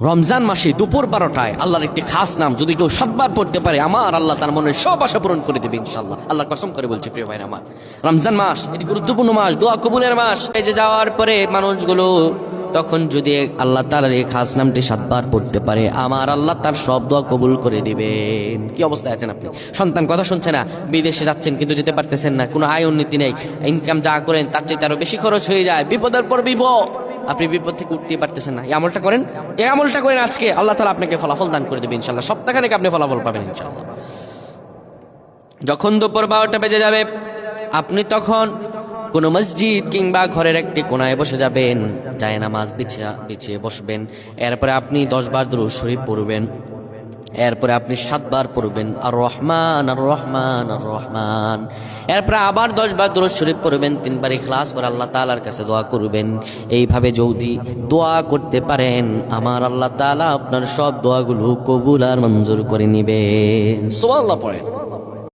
রমজান মাসে দুপুর 12টায় আল্লাহর একটি খাস নাম যদি কেউ 7 বার পড়তে পারে, আমার আল্লাহ তার মনের সব আশা পূরণ করে দেবে ইনশাআল্লাহ। আল্লাহ কসম করে বলছে প্রিয় ভাইরা আমার, রমজান মাস এটি গুরুত্বপূর্ণ মাস, দোয়া কবুলের মাস। এই যে যাওয়ার পরে মানুষগুলো তখন যদি আল্লাহ তাআলার এই খাস নামটি 7 বার পড়তে পারে, আমার আল্লাহ তার সব দোয়া কবুল করে দিবেন। কি অবস্থায় আছেন আপনি? সন্তান কথা শুনছে না, বিদেশে যাচ্ছেন কিন্তু যেতে পারতেছেন না, কোনো আয় উন্নতি নেই, ইনকাম যা করেন তার চেয়ে আরো বেশি খরচ হয়ে যায়, বিপদের পর বিপদ, আপনি বিপদ থেকে উঠতেই পারতেছেন না। এই আমলটা করেন, এই আমলটা করেন, আজকে আল্লাহ তাআলা আপনাকে ফলাফল দান করে দেবে ইনশাআল্লাহ। সপ্তাহখানেক আপনি ফলাফল পাবেন ইনশাআল্লাহ। যখন দুপুর 12টা বেজে যাবে, আপনি তখন কোনো মসজিদ কিংবা ঘরের একটি কোনায় বসে যাবেন, যায় নামাজ বিছিয়ে বসবেন। এরপরে আপনি 10 বার দুরূদ শরীফ পড়বেন। এরপরে আপনি 7 বার পড়বেন আর রহমান আর রহমান আর রহমান। এরপরে আবার 10 বার দুরূদ শরীফ পড়বেন, 3 বার ইখলাস পড়ে আল্লাহ তাআলার কাছে দোয়া করবেন। এইভাবে যদি দোয়া করতে পারেন, আমার আল্লাহ তাআলা আপনার সব দোয়াগুলো কবুল আর মঞ্জুর করে নেবেন। সুবহানাল্লাহ পড়েন।